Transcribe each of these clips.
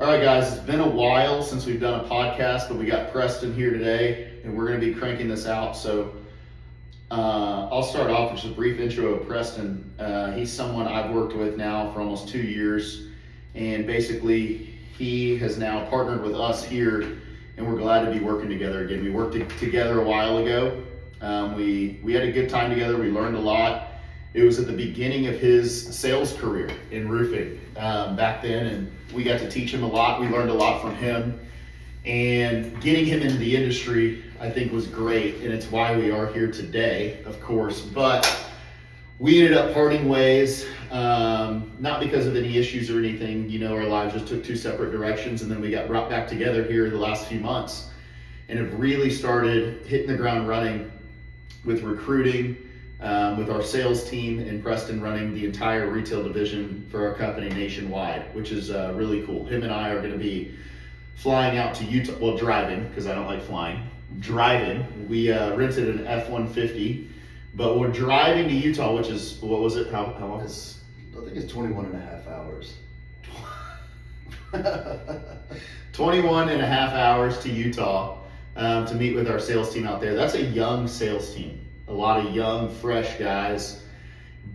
All right, guys, it's been a while since we've done a podcast, but we got Preston here today, and we're going to be cranking this out. So I'll start off with just a brief intro of Preston. He's someone I've worked with now for almost 2 years, and basically he has now partnered with us here, and we're glad to be working together again. We worked together a while ago. We had a good time together. We learned a lot. It was at the beginning of his sales career in roofing back then, and we got to teach him a lot. We learned a lot from him, and getting him into the industry, I think, was great, and it's why we are here today, of course. But we ended up parting ways, not because of any issues or anything. You know, our lives just took two separate directions, and then we got brought back together here the last few months, and have really started hitting the ground running with recruiting. With our sales team in Preston running the entire retail division for our company nationwide, which is really cool. Him and I are going to be flying out to Utah, well, driving, because I don't like flying. Driving. We rented an F-150, but we're driving to Utah, which is, what was it? How long? I think it's 21 and a half hours. 21 and a half hours to Utah to meet with our sales team out there. That's a young sales team. A lot of young, fresh guys,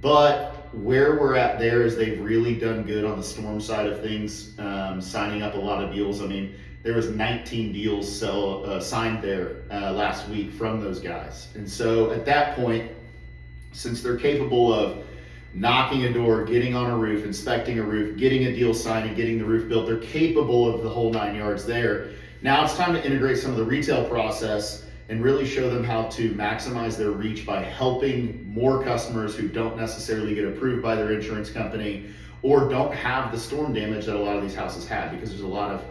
but where we're at there is they've really done good on the storm side of things, signing up a lot of deals. I mean, there was 19 deals signed there last week from those guys. And so at that point, since they're capable of knocking a door, getting on a roof, inspecting a roof, getting a deal signed, and getting the roof built, they're capable of the whole 9 yards there. Now it's time to integrate some of the retail process and really show them how to maximize their reach by helping more customers who don't necessarily get approved by their insurance company or don't have the storm damage that a lot of these houses have, because there's a lot of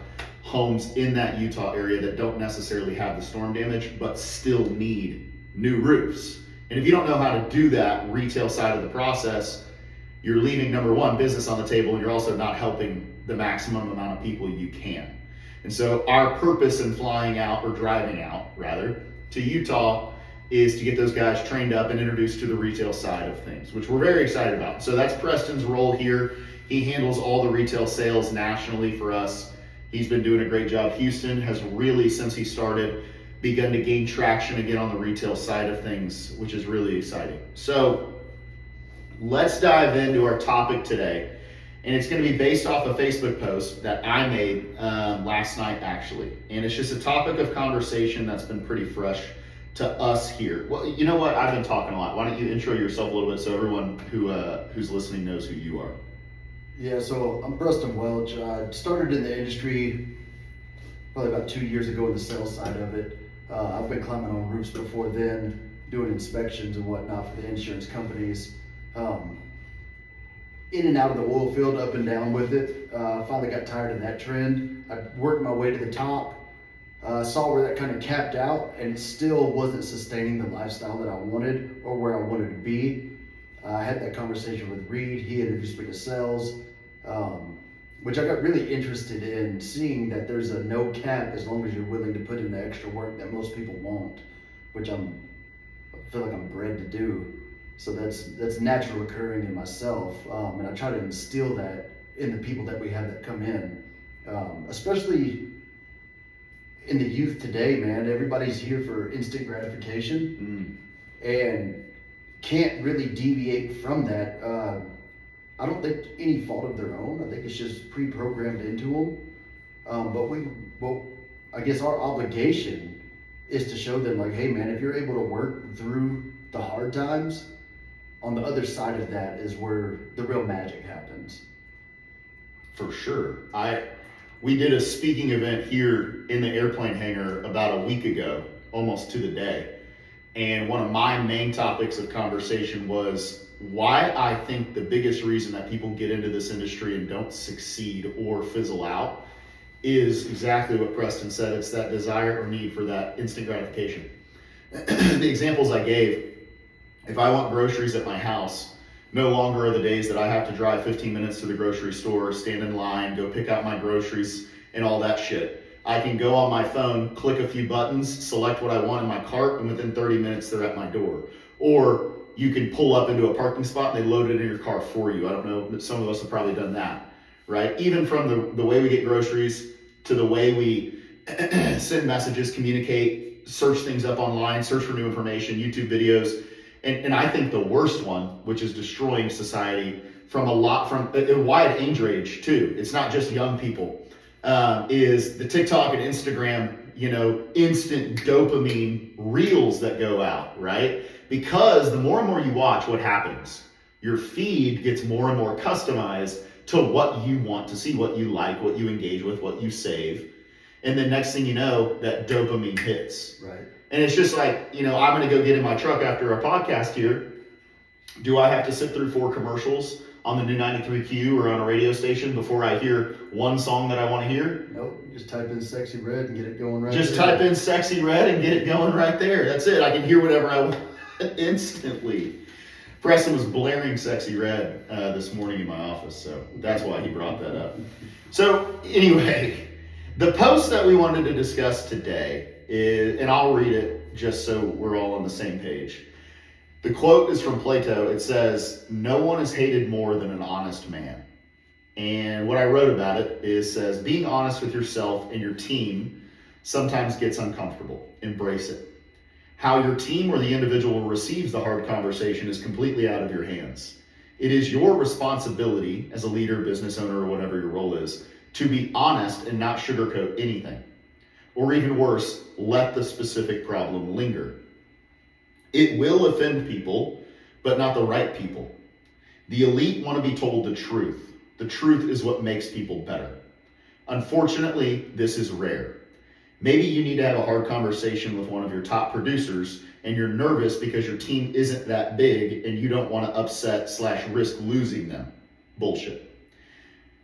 homes in that Utah area that don't necessarily have the storm damage but still need new roofs. And if you don't know how to do that retail side of the process, you're leaving, number one, business on the table, and you're also not helping the maximum amount of people you can. And so our purpose in flying out, or driving out rather, to Utah is to get those guys trained up and introduced to the retail side of things, which we're very excited about. So that's Preston's role here. He handles all the retail sales nationally for us. He's been doing a great job. Houston has really, since he started, begun to gain traction again on the retail side of things, which is really exciting. So let's dive into our topic today. And it's going to be based off a Facebook post that I made last night, actually. And it's just a topic of conversation that's been pretty fresh to us here. Well, you know what? I've been talking a lot. Why don't you intro yourself a little bit so everyone who's listening knows who you are? Yeah, so I'm Preston Welch. I started in the industry probably about 2 years ago in the sales side of it. I've been climbing on roofs before then, doing inspections and whatnot for the insurance companies. In and out of the oil field, up and down with it. Finally got tired of that trend. I worked my way to the top, saw where that kind of capped out, and it still wasn't sustaining the lifestyle that I wanted or where I wanted to be. I had that conversation with Reed. He introduced me to sales, which I got really interested in, seeing that there's a no cap as long as you're willing to put in the extra work that most people won't, which I feel like I'm bred to do. So that's natural occurring in myself, and I try to instill that in the people that we have that come in, especially in the youth today, man. Everybody's here for instant gratification and can't really deviate from that. I don't think any fault of their own. I think it's just pre-programmed into them. But I guess our obligation is to show them, like, hey man, if you're able to work through the hard times, on the other side of that is where the real magic happens. For sure. We did a speaking event here in the airplane hangar about a week ago, almost to the day. And one of my main topics of conversation was why I think the biggest reason that people get into this industry and don't succeed or fizzle out is exactly what Preston said. It's that desire or need for that instant gratification. The examples I gave, if I want groceries at my house, no longer are the days that I have to drive 15 minutes to the grocery store, stand in line, go pick out my groceries and all that shit. I can go on my phone, click a few buttons, select what I want in my cart, and within 30 minutes they're at my door. Or you can pull up into a parking spot and they load it in your car for you. I don't know, some of us have probably done that. right? Even from the way we get groceries to the way we send messages, communicate, search things up online, search for new information, YouTube videos. And I think the worst one, which is destroying society from a wide age range too. It's not just young people, is the TikTok and Instagram, instant dopamine reels that go out, right? Because the more and more you watch, what happens? Your feed gets more and more customized to what you want to see, what you like, what you engage with, what you save. And then next thing you know, that dopamine hits. Right. And it's just like, I'm going to go get in my truck after our podcast here. Do I have to sit through 4 commercials on the new 93Q or on a radio station before I hear one song that I want to hear? Nope. Just type in Sexy Red and get it going right Just there. type in Sexy Red and get it going right there. That's it. I can hear whatever I want instantly. Preston was blaring Sexy Red this morning in my office, so that's why he brought that up. So anyway, the post that we wanted to discuss today is, and I'll read it just so we're all on the same page. The quote is from Plato. It says, "No one is hated more than an honest man." And what I wrote about it says, being honest with yourself and your team sometimes gets uncomfortable. Embrace it. How your team or the individual receives the hard conversation is completely out of your hands. It is your responsibility as a leader, business owner, or whatever your role is, to be honest and not sugarcoat anything. Or even worse, let the specific problem linger. It will offend people, but not the right people. The elite want to be told the truth. The truth is what makes people better. Unfortunately, this is rare. Maybe you need to have a hard conversation with one of your top producers and you're nervous because your team isn't that big and you don't want to upset/risk losing them. Bullshit.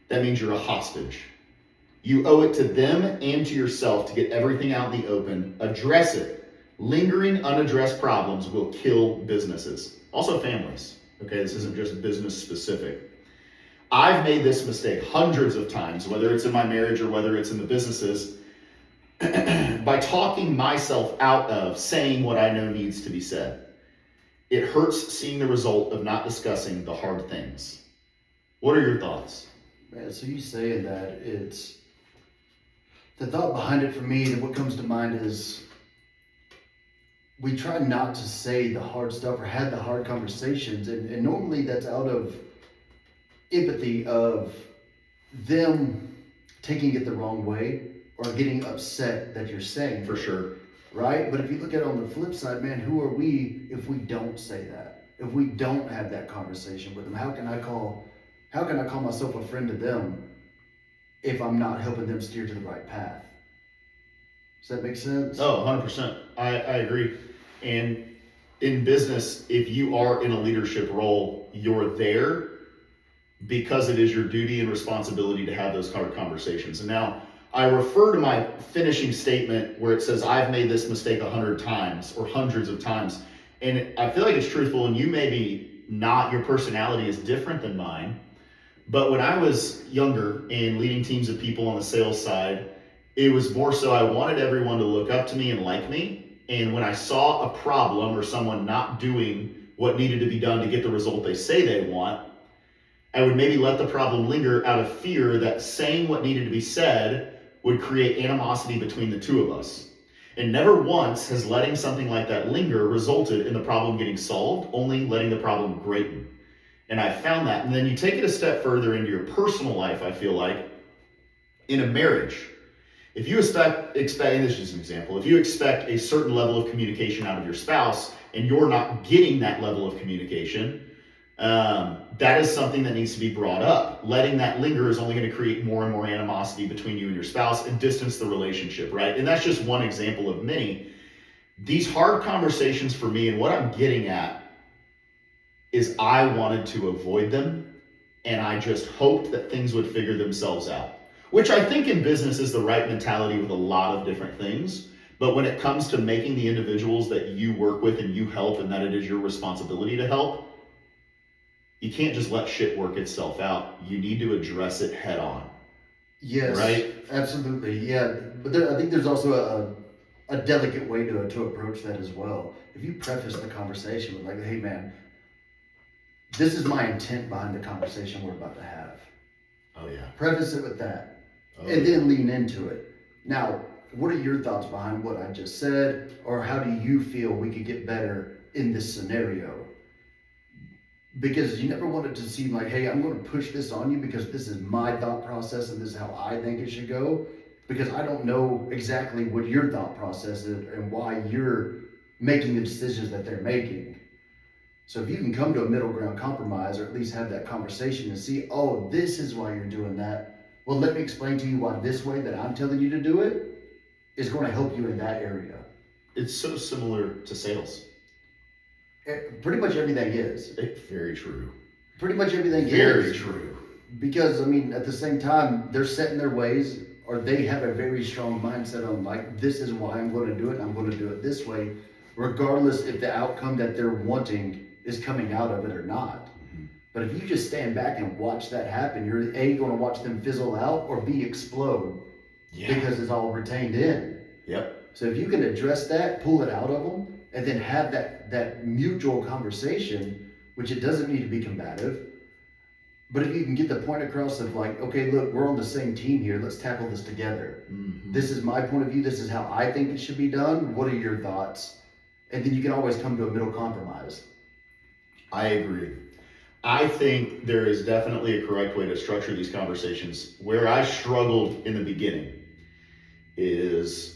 That means you're a hostage. You owe it to them and to yourself to get everything out in the open. Address it. Lingering, unaddressed problems will kill businesses. Also families. Okay, this isn't just business specific. I've made this mistake hundreds of times, whether it's in my marriage or whether it's in the businesses, by talking myself out of saying what I know needs to be said. It hurts seeing the result of not discussing the hard things. What are your thoughts? Man, so you saying that, it's the thought behind it for me, that what comes to mind is we try not to say the hard stuff or have the hard conversations, and normally that's out of empathy of them taking it the wrong way or getting upset that you're saying. For sure. Right? But if you look at it on the flip side, man, who are we if we don't say that? If we don't have that conversation with them? How can I call myself a friend to them if I'm not helping them steer to the right path? Does that make sense? Oh, 100%. I agree. And in business, if you are in a leadership role, you're there because it is your duty and responsibility to have those hard conversations. And now I refer to my finishing statement where it says, I've made this mistake 100 times or hundreds of times. And I feel like it's truthful, and you maybe not, your personality is different than mine. But when I was younger and leading teams of people on the sales side, it was more so I wanted everyone to look up to me and like me. And when I saw a problem or someone not doing what needed to be done to get the result they say they want, I would maybe let the problem linger out of fear that saying what needed to be said would create animosity between the two of us. And never once has letting something like that linger resulted in the problem getting solved, only letting the problem greaten. And I found that. And then you take it a step further into your personal life, I feel like, in a marriage. If you expect, and this is just an example, if you expect a certain level of communication out of your spouse and you're not getting that level of communication, that is something that needs to be brought up. Letting that linger is only going to create more and more animosity between you and your spouse and distance the relationship, right? And that's just one example of many. These hard conversations for me, and what I'm getting at, is I wanted to avoid them, and I just hoped that things would figure themselves out, which I think in business is the right mentality with a lot of different things. But when it comes to making the individuals that you work with and you help, and that it is your responsibility to help, you can't just let shit work itself out. You need to address it head on. Yes, right? Absolutely. Yeah, but I think there's also a delicate way to approach that as well. If you preface the conversation with like, hey man, this is my intent behind the conversation we're about to have. Oh yeah. Preface it with that, Oh, and yeah. then lean into it. Now, what are your thoughts behind what I just said, or how do you feel we could get better in this scenario? Because you never want it to seem like, hey, I'm going to push this on you because this is my thought process and this is how I think it should go. Because I don't know exactly what your thought process is and why you're making the decisions that they're making. So if you can come to a middle ground compromise, or at least have that conversation and see, oh, this is why you're doing that. Well, let me explain to you why this way that I'm telling you to do it is going to help you in that area. It's so similar to sales. Pretty much everything is. Very true. Pretty much everything Very is. true. Because, I mean, at the same time, they're set in their ways, or they have a very strong mindset on, like, this is why I'm going to do it, and I'm going to do it this way, regardless if the outcome that they're wanting is coming out of it or not. Mm-hmm. But if you just stand back and watch that happen, you're A, going to watch them fizzle out, or B, explode. Yeah. Because it's all retained in. Yep. So if you can address that, pull it out of them, and then have that mutual conversation, which it doesn't need to be combative, but if you can get the point across of like, okay, look, we're on the same team here, let's tackle this together. Mm-hmm. This is my point of view, this is how I think it should be done, what are your thoughts? And then you can always come to a middle compromise. I agree. I think there is definitely a correct way to structure these conversations. Where I struggled in the beginning is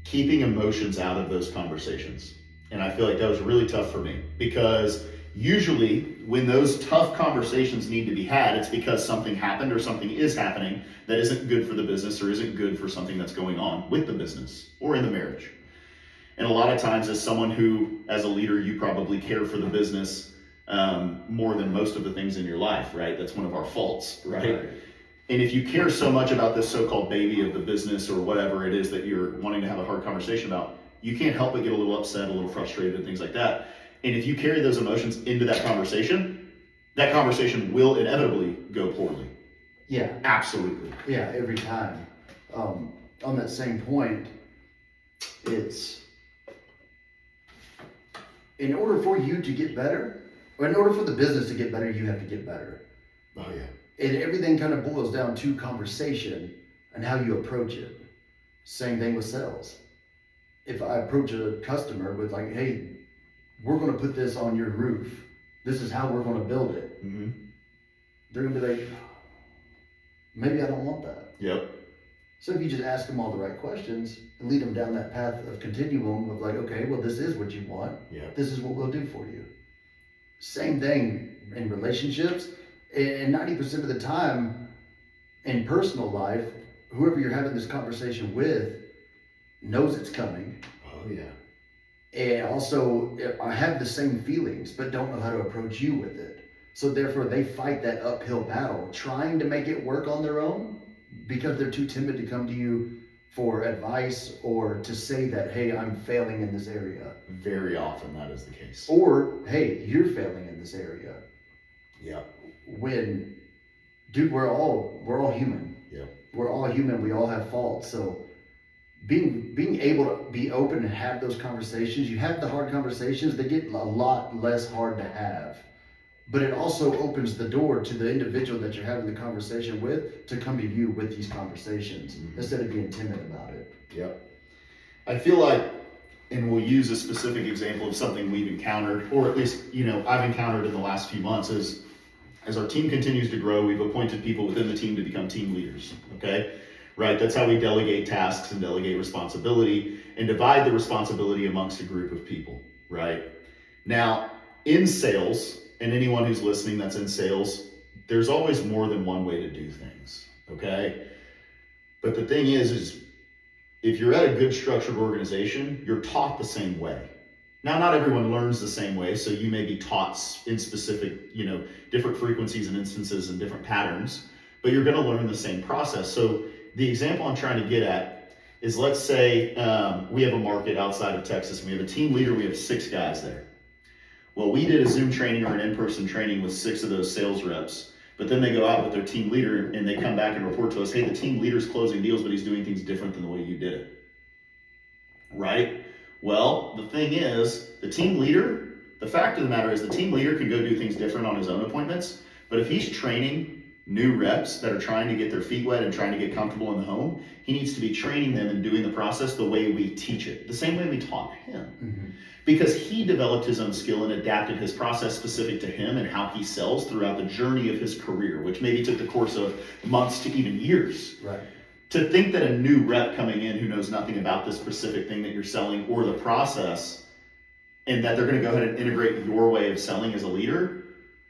keeping emotions out of those conversations. And I feel like that was really tough for me, because usually when those tough conversations need to be had, it's because something happened or something is happening that isn't good for the business or isn't good for something that's going on with the business or in the marriage. And a lot of times, as someone who, as a leader, you probably care for the business more than most of the things in your life, right? That's one of our faults, right? And if you care so much about this so-called baby of the business or whatever it is that you're wanting to have a hard conversation about, you can't help but get a little upset, a little frustrated, and things like that. And if you carry those emotions into that conversation will inevitably go poorly. Yeah. Absolutely. Yeah, every time. On that same point, it's in order for you to get better, or in order for the business to get better, you have to get better. Oh yeah. And everything kind of boils down to conversation and how you approach it. Same thing with sales. If I approach a customer with like, hey, we're going to put this on your roof. This is how we're going to build it. Mm-hmm. They're going to be like, maybe I don't want that. Yep. So if you just ask them all the right questions and lead them down that path of continuum of like, okay, well, this is what you want. Yeah. This is what we'll do for you. Same thing in relationships. And 90% of the time in personal life, whoever you're having this conversation with knows it's coming. Oh yeah. And also, I have the same feelings, but don't know how to approach you with it. So therefore, they fight that uphill battle, trying to make it work on their own because they're too timid to come to you for advice or to say that, hey, I'm failing in this area. Very often that is the case. Or, hey, you're failing in this area. Yeah. When, dude, we're all human. Yeah. We're all human. We all have faults. So being able to be open and have those conversations, you have the hard conversations, they get a lot less hard to have. But it also opens the door to the individual that you're having the conversation with to come to you with these conversations instead of being timid about it. Yep. I feel like, and we'll use a specific example of something we've encountered, or at least, I've encountered in the last few months, is as our team continues to grow, we've appointed people within the team to become team leaders, okay? Right, that's how we delegate tasks and delegate responsibility and divide the responsibility amongst a group of people, right? Now, in sales, and anyone who's listening that's in sales, there's always more than one way to do things, okay? But the thing is if you're at a good structured organization, you're taught the same way. Now, not everyone learns the same way, so you may be taught in specific, different frequencies and instances and different patterns, but you're gonna learn the same process. So the example I'm trying to get at is, let's say we have a market outside of Texas, and we have a team leader, we have 6 guys there. Well, we did a Zoom training or an in-person training with 6 of those sales reps, but then they go out with their team leader and they come back and report to us, hey, the team leader's closing deals, but he's doing things different than the way you did it, right? Well, the thing is, the fact of the matter is the team leader can go do things different on his own appointments, but if he's training new reps that are trying to get their feet wet and trying to get comfortable in the home, he needs to be training them and doing the process the way we teach it, the same way we taught him. Mm-hmm. Because he developed his own skill and adapted his process specific to him and how he sells throughout the journey of his career, which maybe took the course of months to even years. Right. To think that a new rep coming in who knows nothing about this specific thing that you're selling or the process, and that they're going to go ahead and integrate your way of selling as a leader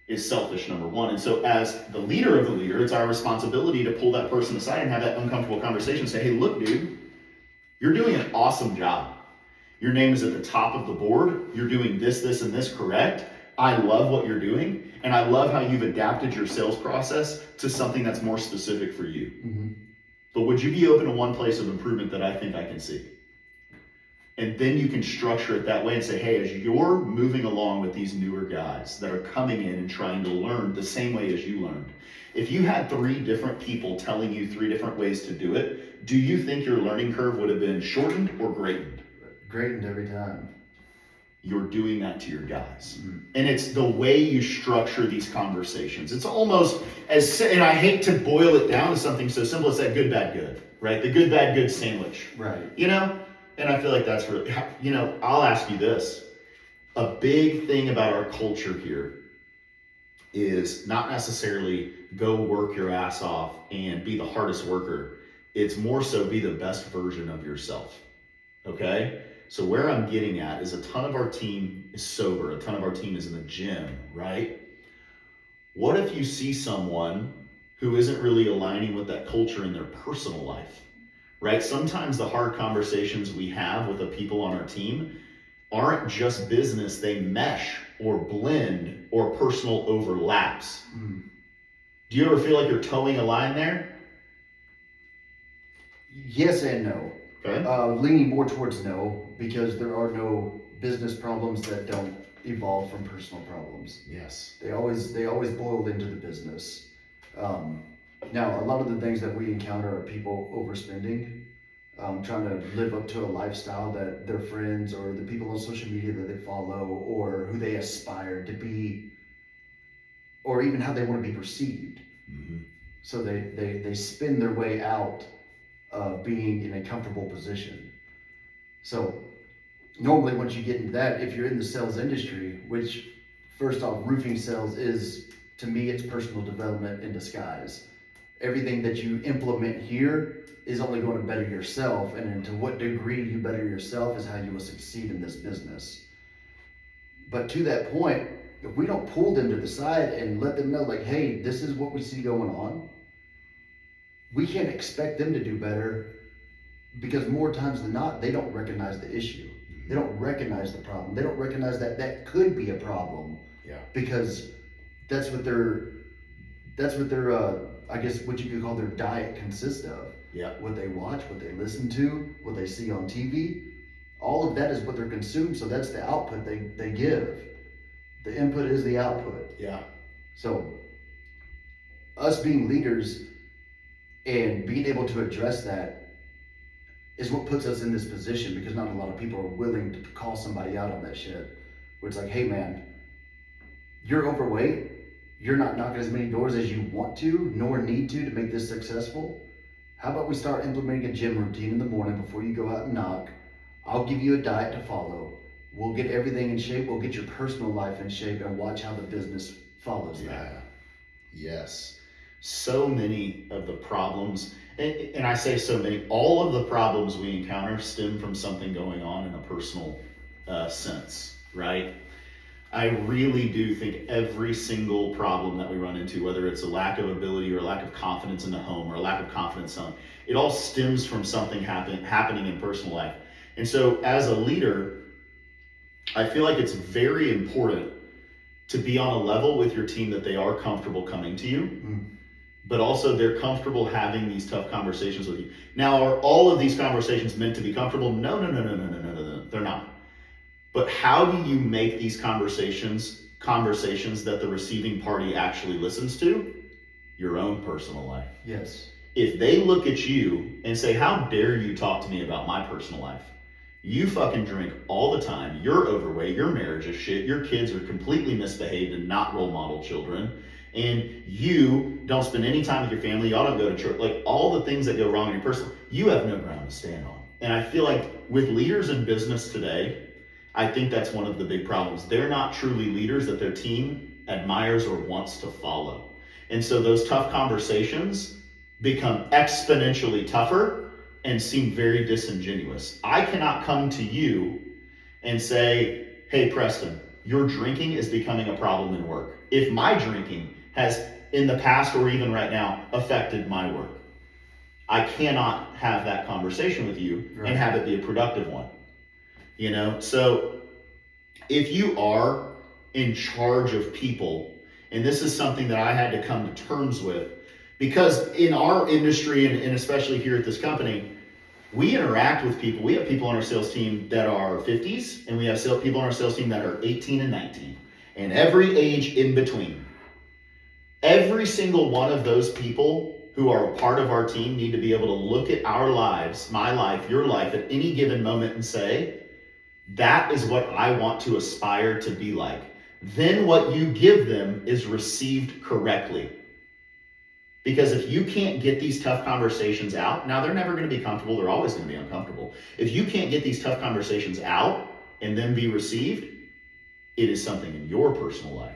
is selfish, number one. And so as the leader of the leader, it's our responsibility to pull that person aside and have that uncomfortable conversation. Say, hey, look, dude, you're doing an awesome job. Your name is at the top of the board. You're doing this, this, and this correct. I love what you're doing. And I love how you've adapted your sales process to something that's more specific for you. Mm-hmm. But would you be open to one place of improvement that I think I can see? And then you can structure it that way and say, hey, as you're moving along with these newer guys that are coming in and trying to learn the same way as you learned, if you had 3 different people telling you 3 different ways to do it, do you think your learning curve would have been shortened or greatened? Greatened every time. You're doing that to your guys. Mm-hmm. And it's the way you structure these conversations. It's almost as, and I hate to boil it down to something so simple as that good, bad, good, right? The good, bad, good sandwich. Right. You know? And I feel like that's really, you know, I'll ask you this. A big thing about our culture here is not necessarily go work your ass off and be the hardest worker. It's more so be the best version of yourself. Okay? So where I'm getting at is a ton of our team is sober. A ton of our team is in the gym, right? What if you see someone who isn't really aligning with that culture in their personal life? Right? Sometimes the hard conversations we have with the people on our team aren't just business, they mesh or blend or personal overlaps. Mm. Do you ever feel like you're towing a line there? Yes and no. Okay. Leaning more towards no, because there are no business problems that don't evolve from personal problems. Yes. They always boil into the business. Now, a lot of the things that we encounter are people overspending, trying to live up to a lifestyle that their friends or the people on social media that they follow or who they aspire to be, or even how they want to be perceived. Mm-hmm. So they spin their way out of being in a comfortable position. So normally once you get into that, if you're in the sales industry, which first off, roofing sales is, to me, it's personal development in disguise. Everything that you implement here is only going to better yourself, and then to what degree you better yourself is how you will succeed in this business. But to that point, if we don't pull them to the side and let them know, like, hey, this is what we see going on, we can't expect them to do better, because more times than not, they don't recognize the issue. They don't recognize the problem. They don't recognize that that could be a problem. Yeah. Because that's what their I guess what you could call their diet consists of. Yeah. What they watch, what they listen to, what they see on TV, all of that is what they're consumed. So that's the output they give. The input is the output. Yeah. So us being leaders and being able to address that is what puts us in this position, because not a lot of people are willing to call somebody out on that shit. Where it's like, hey man, you're overweight. You're not knocking as many doors as you want to, nor need to make this successful. How about we start implementing a gym routine in the morning before you go out and knock? I'll give you a diet to follow. We'll get everything in shape. We'll get your personal life in shape, and watch how the business follows that. Yeah. Yes. So many of the problems, and I say so many, all of the problems we encounter stem from something going on in a personal sense, right? I really do think every single problem that we run into, whether it's a lack of ability or a lack of confidence in the home or a lack of confidence selling, it all stems from something happening in personal life. And so as a leader, I feel like it's very important to be on a level with your team that they are comfortable coming to you, but also they're comfortable having these tough conversations with you. Now, are all of these conversations meant to be comfortable? No, they're not. But how do you make these conversations that the receiving party actually listens to? Your own personal life. Yes. If they look at you and say, how dare you talk to me about my personal life? You fucking drink all the time. You're overweight. Your marriage is shit. Your kids are completely misbehaved and not role model children. and you don't spend any time with your family, y'all don't go to church, like all the things that go wrong in your personal, you have no ground to stand on. And I feel like with leaders in business today, I think that's one of the big problems. They're not truly leaders that their team admires or wants to follow. And so those tough conversations become exponentially tougher and seem very disingenuous. I cannot come to you and say, hey, Preston, your drinking is becoming a problem in work. If my drinking has, in the past or even right now, affected my work, I cannot have that conversation with you and have it be a productive one. You know, so if you are in charge of people, and this is something that I had to come to terms with, because in our industry and especially here at this company, we interact with people. We have people on our sales team that are 50s, and we have people on our sales team that are 18 and 19, and every age in between. Every single one of those people who are a part of our team need to be able to look at our lives, my life, your life, at any given moment and say, that is what I want to aspire to be like. Then what you give them is received correctly. Because if you can't get these tough conversations out, now they're never going to be comfortable, they're always going to be uncomfortable. If you can't get these tough conversations out and then be received, it is something in your personal life.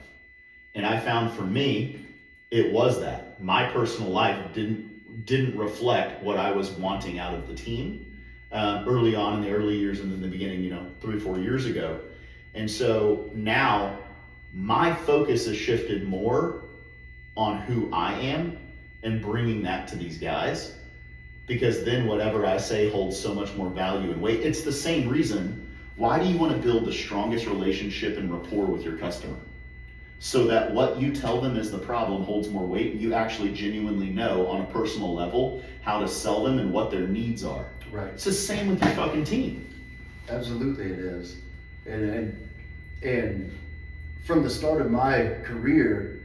And I found for me, it was that. My personal life didn't reflect what I was wanting out of the team early on in the early years and in the beginning, 3-4 years ago. And so now my focus has shifted more on who I am and bringing that to these guys, because then whatever I say holds so much more value and weight. It's the same reason. Why do you want to build the strongest relationship and rapport with your customer? So that what you tell them is the problem holds more weight, and you actually genuinely know on a personal level how to sell them and what their needs are. Right. It's the same with your fucking team. Absolutely it is. And from the start of my career,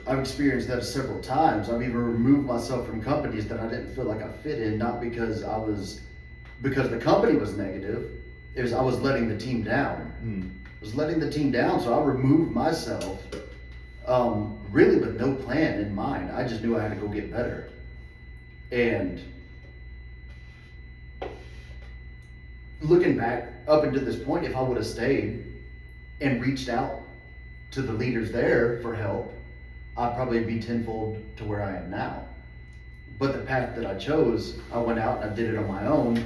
I've experienced that several times. I've even removed myself from companies that I didn't feel like I fit in, not because the company was negative. It was I was letting the team down. I was letting the team down, so I removed myself, really with no plan in mind. I just knew I had to go get better. And looking back up until this point, if I would have stayed and reached out to the leaders there for help, I'd probably be tenfold to where I am now. But the path that I chose, I went out and I did it on my own,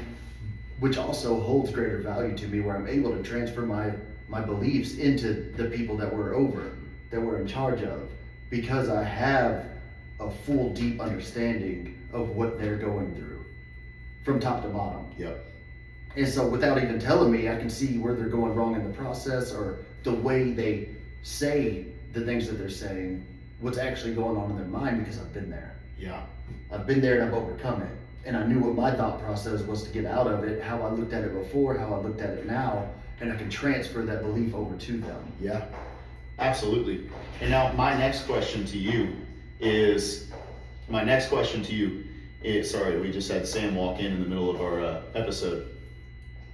which also holds greater value to me, where I'm able to transfer my beliefs into the people that we're in charge of, because I have a full, deep understanding of what they're going through from top to bottom. Yep. And so without even telling me, I can see where they're going wrong in the process, or the way they say the things that they're saying, what's actually going on in their mind, because I've been there. Yeah. I've been there and I've overcome it. And I knew what my thought process was to get out of it, how I looked at it before, how I looked at it now, and I can transfer that belief over to them. Yeah, absolutely. And now my next question to you is, sorry, we just had Sam walk in the middle of our episode.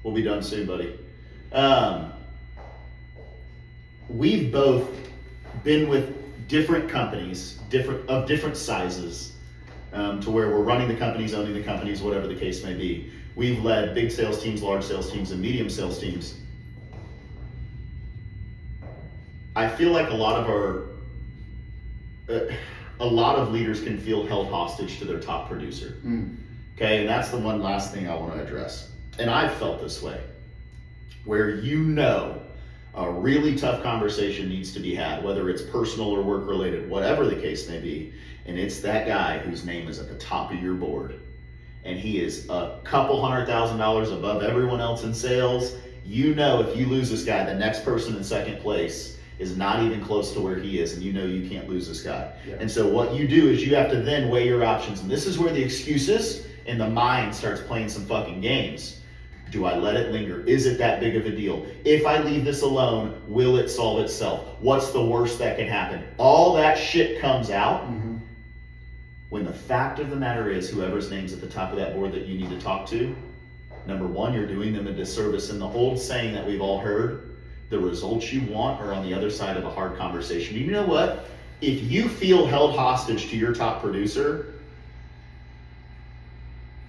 We'll be done soon, buddy. We've both been with different companies, of different sizes, to where we're running the companies, owning the companies, whatever the case may be. We've led big sales teams, large sales teams, and medium sales teams. I feel like a lot of leaders can feel held hostage to their top producer. Okay, and that's the one last thing I want to address. And I've felt this way, where a really tough conversation needs to be had, whether it's personal or work related, whatever the case may be. And it's that guy whose name is at the top of your board, and he is a couple $100,000 above everyone else in sales. If you lose this guy, the next person in second place is not even close to where he is, and you can't lose this guy. Yeah. And so what you do is you have to then weigh your options, and this is where the excuses and the mind starts playing some fucking games. Do I let it linger? Is it that big of a deal? If I leave this alone, will it solve itself? What's the worst that can happen? All that shit comes out when the fact of the matter is, whoever's name's at the top of that board that you need to talk to, number one, you're doing them a disservice. And the old saying that we've all heard, the results you want are on the other side of a hard conversation. You know what? if you feel held hostage to your top producer,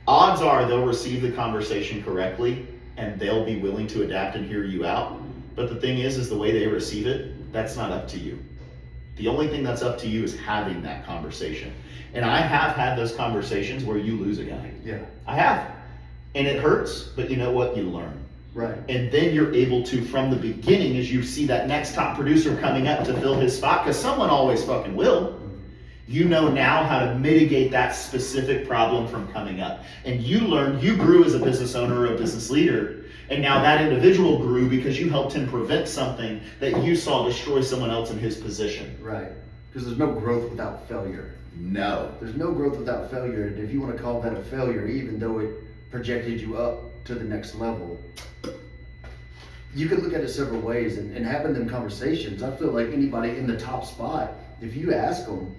odds are they'll receive the conversation correctly and they'll be willing to adapt and hear you out. But the thing is the way they receive it, that's not up to you. The only thing that's up to you is having that conversation. And I have had those conversations where you lose a guy. Yeah. I have. And it hurts, but you know what? You learn. Right. And then you're able to, from the beginning, as you see that next top producer coming up to fill his spot, because someone always fucking will, you know now how to mitigate that specific problem from coming up. And you learned, you grew as a business owner or a business leader, and now that individual grew because you helped him prevent something that you saw destroy someone else in his position. Right. Because there's no growth without failure. No. There's no growth without failure. And if you want to call that a failure, even though it projected you up to the next level, you can look at it several ways. And having them conversations, I feel like anybody in the top spot, if you ask them,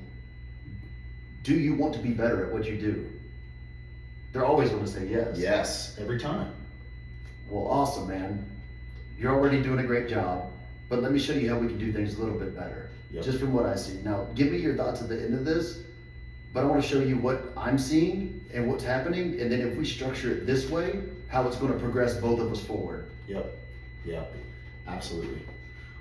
do you want to be better at what you do? They're always going to say yes. Yes, every time. Well, awesome, man. You're already doing a great job, but let me show you how we can do things a little bit better. Yep. Just from what I see. Now, give me your thoughts at the end of this, but I want to show you what I'm seeing and what's happening, and then if we structure it this way, how it's going to progress both of us forward. Yep. Yep. Absolutely.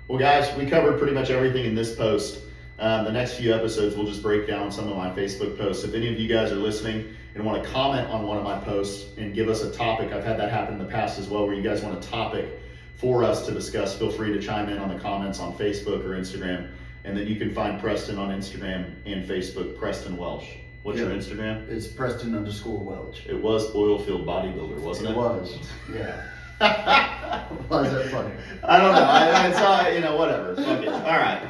Well, guys, we covered pretty much everything in this post. The next few episodes, we'll just break down some of my Facebook posts. If any of you guys are listening and want to comment on one of my posts and give us a topic, I've had that happen in the past as well, where you guys want a topic for us to discuss, feel free to chime in on the comments on Facebook or Instagram. And then you can find Preston on Instagram and Facebook, Preston Welch. What's your Instagram? It's Preston_Welch. It was Oilfield Bodybuilder, wasn't it? It was, yeah. Why is that funny? I don't know. I saw, whatever. Fuck it. All right.